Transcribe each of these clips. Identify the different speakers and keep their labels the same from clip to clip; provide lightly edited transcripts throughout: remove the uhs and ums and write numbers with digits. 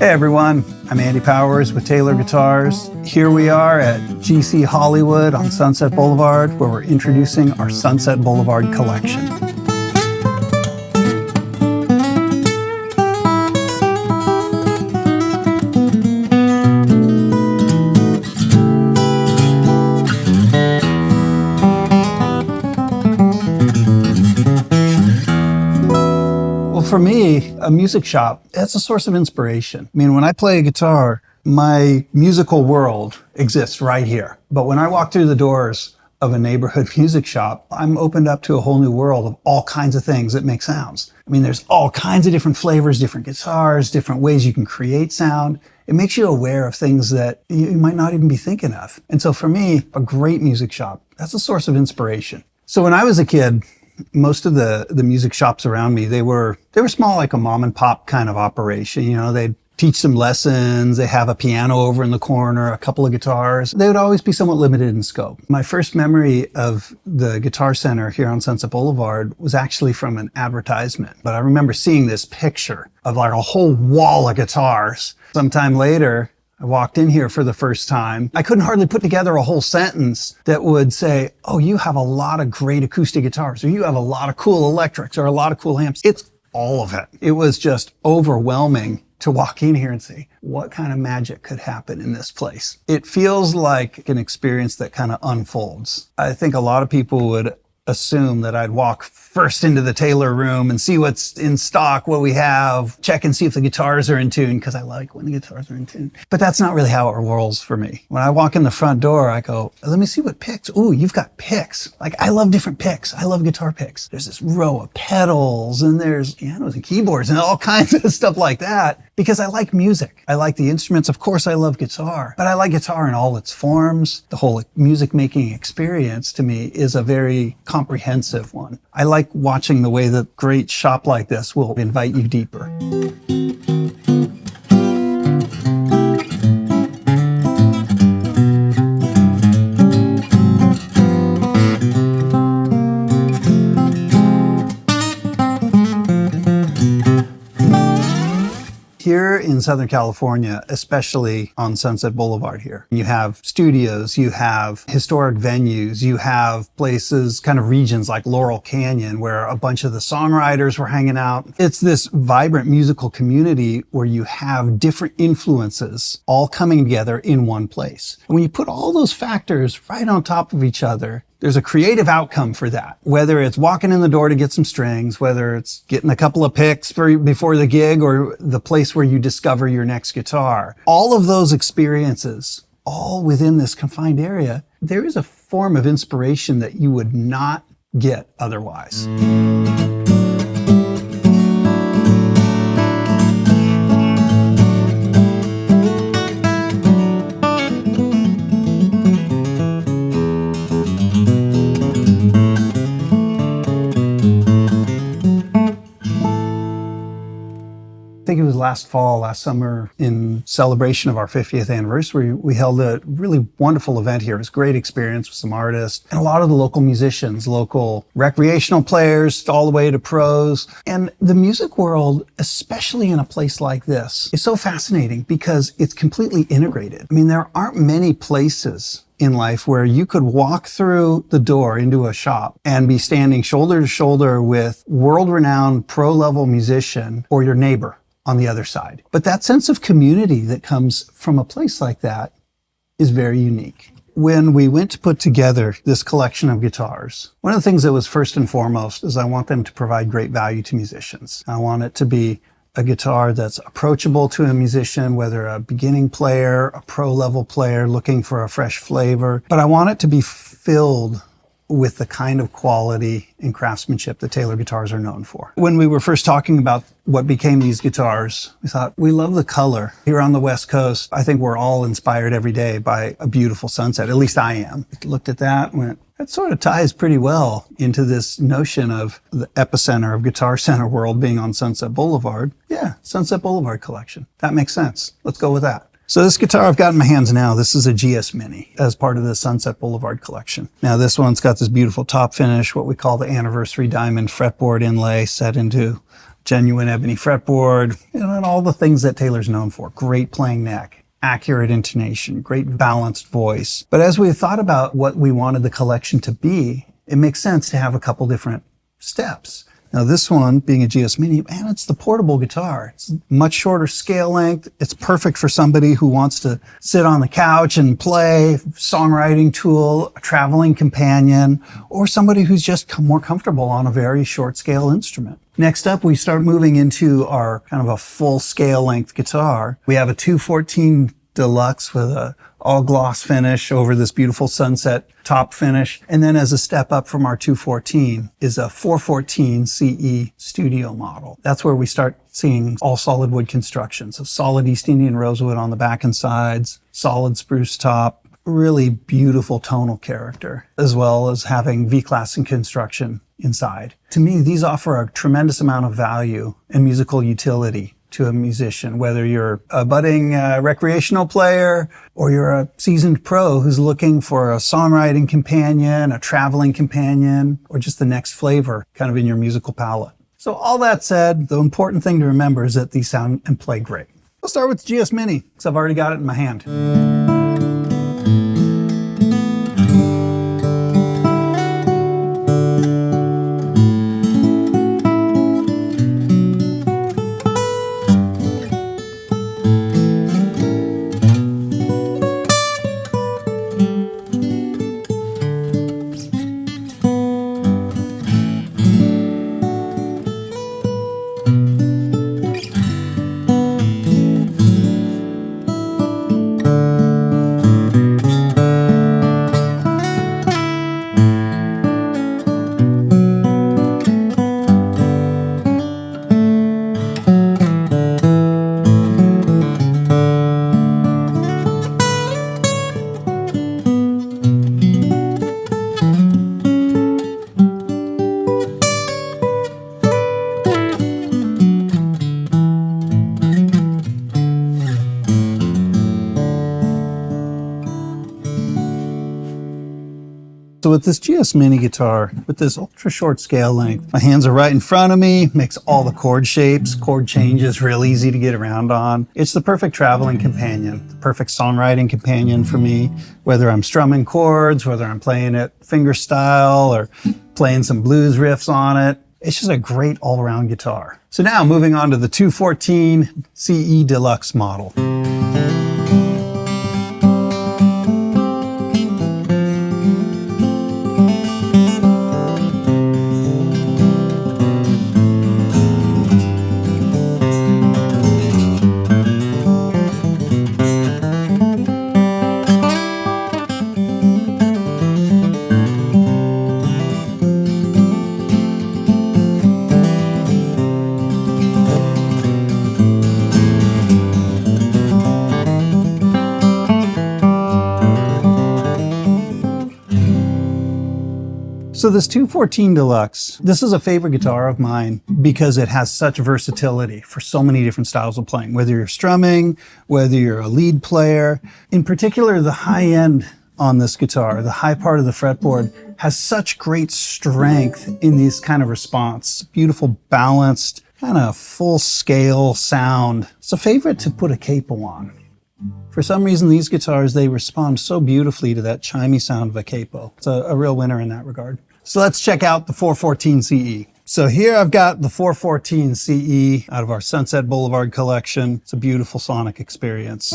Speaker 1: Hey everyone, I'm Andy Powers with Taylor Guitars. Here we are at GC Hollywood on Sunset Boulevard, where we're introducing our Sunset Blvd Collection. For me, a music shop, that's a source of inspiration. I mean, when I play a guitar, my musical world exists right here. But when I walk through the doors of a neighborhood music shop, I'm opened up to a whole new world of all kinds of things that make sounds. I mean, there's all kinds of different flavors, different guitars, different ways you can create sound. It makes you aware of things that you might not even be thinking of. And so for me, a great music shop, that's a source of inspiration. So when I was a kid, most of the music shops around me, they were small, like a mom and pop kind of operation. You know, they'd teach some lessons. They have a piano over in the corner, a couple of guitars. They would always be somewhat limited in scope. My first memory of the Guitar Center here on Sunset Boulevard was actually from an advertisement. But I remember seeing this picture of like a whole wall of guitars. Sometime later, I walked in here for the first time. I couldn't hardly put together a whole sentence that would say, oh, you have a lot of great acoustic guitars, or you have a lot of cool electrics, or a lot of cool amps. It's all of it. It was just overwhelming to walk in here and say, what kind of magic could happen in this place? It feels like an experience that kind of unfolds. I think a lot of people would assume that I'd walk first into the Taylor room and see what's in stock, what we have, check and see if the guitars are in tune, because I like when the guitars are in tune. But that's not really how it rolls for me. When I walk in the front door, I go, let me see what picks. Ooh, you've got picks. Like, I love different picks. I love guitar picks. There's this row of pedals, and there's pianos and keyboards and all kinds of stuff like that, because I like music. I like the instruments. Of course, I love guitar, but I like guitar in all its forms. The whole music making experience to me is a very comprehensive one. I like watching the way that a great shop like this will invite you deeper. Here in Southern California, especially on Sunset Boulevard here, you have studios, you have historic venues, you have places, kind of regions like Laurel Canyon, where a bunch of the songwriters were hanging out. It's this vibrant musical community where you have different influences all coming together in one place. And when you put all those factors right on top of each other, there's a creative outcome for that. Whether it's walking in the door to get some strings, whether it's getting a couple of picks before the gig, or the place where you discover your next guitar. All of those experiences, all within this confined area, there is a form of inspiration that you would not get otherwise. I think it was last summer, in celebration of our 50th anniversary, we held a really wonderful event here. It was a great experience with some artists and a lot of the local musicians, local recreational players, all the way to pros. And the music world, especially in a place like this, is so fascinating because it's completely integrated. I mean, there aren't many places in life where you could walk through the door into a shop and be standing shoulder to shoulder with world-renowned pro-level musician or your neighbor on the other side. But that sense of community that comes from a place like that is very unique. When we went to put together this collection of guitars, one of the things that was first and foremost is I want them to provide great value to musicians. I want it to be a guitar that's approachable to a musician, whether a beginning player, a pro-level player looking for a fresh flavor. But I want it to be filled with the kind of quality and craftsmanship that Taylor guitars are known for. When we were first talking about what became these guitars, we thought, we love the color. Here on the West Coast, I think we're all inspired every day by a beautiful sunset. At least I am. Looked at that and went, that sort of ties pretty well into this notion of the epicenter of Guitar Center world being on Sunset Boulevard. Yeah, Sunset Blvd Collection. That makes sense. Let's go with that. So this guitar I've got in my hands now, this is a GS Mini as part of the Sunset Blvd Collection. Now this one's got this beautiful top finish, what we call the anniversary diamond fretboard inlay set into genuine ebony fretboard, and all the things that Taylor's known for. Great playing neck, accurate intonation, great balanced voice. But as we thought about what we wanted the collection to be, it makes sense to have a couple different steps. Now this one, being a GS Mini, man, it's the portable guitar. It's much shorter scale length. It's perfect for somebody who wants to sit on the couch and play, songwriting tool, a traveling companion, or somebody who's just more comfortable on a very short scale instrument. Next up, we start moving into our kind of a full scale length guitar. We have a 214 Deluxe with a all gloss finish over this beautiful sunset top finish. And then as a step up from our 214 is a 414 CE studio model. That's where we start seeing all solid wood construction. So solid East Indian rosewood on the back and sides, solid spruce top, really beautiful tonal character, as well as having V-class and construction inside. To me, these offer a tremendous amount of value and musical utility to a musician, whether you're a budding recreational player or you're a seasoned pro who's looking for a songwriting companion, a traveling companion, or just the next flavor kind of in your musical palette. So all that said, the important thing to remember is that these sound and play great. We'll start with the GS Mini, because I've already got it in my hand. So with this GS Mini guitar, with this ultra short scale length, my hands are right in front of me, makes all the chord shapes, chord changes real easy to get around on. It's the perfect traveling companion, the perfect songwriting companion for me, whether I'm strumming chords, whether I'm playing it fingerstyle or playing some blues riffs on it. It's just a great all-around guitar. So now moving on to the 214 CE Deluxe model. So this 214 Deluxe, this is a favorite guitar of mine because it has such versatility for so many different styles of playing, whether you're strumming, whether you're a lead player. In particular, the high end on this guitar, the high part of the fretboard, has such great strength in this kind of response. Beautiful, balanced, kind of full scale sound. It's a favorite to put a capo on. For some reason, these guitars, they respond so beautifully to that chimey sound of a capo. It's a real winner in that regard. So let's check out the 414 CE. So here I've got the 414 CE out of our Sunset Blvd Collection. It's a beautiful sonic experience.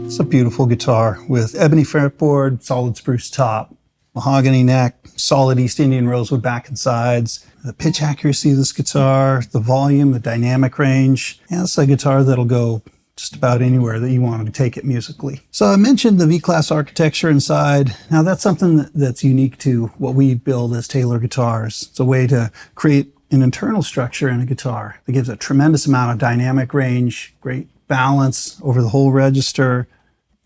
Speaker 1: It's a beautiful guitar with ebony fretboard, solid spruce top. mahogany neck, solid East Indian rosewood back and sides, the pitch accuracy of this guitar, the volume, the dynamic range. Yeah, it's a guitar that'll go just about anywhere that you want to take it musically. So I mentioned the V-Class architecture inside. Now that's something that's unique to what we build as Taylor guitars. It's a way to create an internal structure in a guitar that gives a tremendous amount of dynamic range, great balance over the whole register,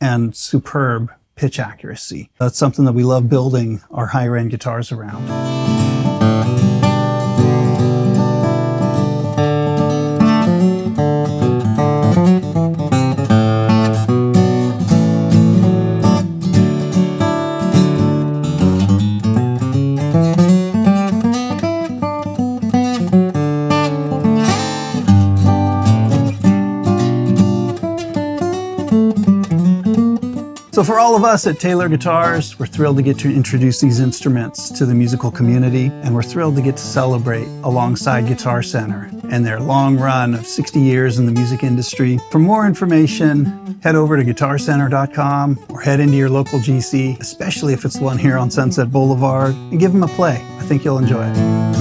Speaker 1: and superb pitch accuracy. That's something that we love building our higher end guitars around. So for all of us at Taylor Guitars, we're thrilled to get to introduce these instruments to the musical community, and we're thrilled to get to celebrate alongside Guitarcenter and their long run of 60 years in the music industry. For more information, head over to guitarcenter.com or head into your local GC, especially if it's the one here on Sunset Boulevard, and give them a play. I think you'll enjoy it.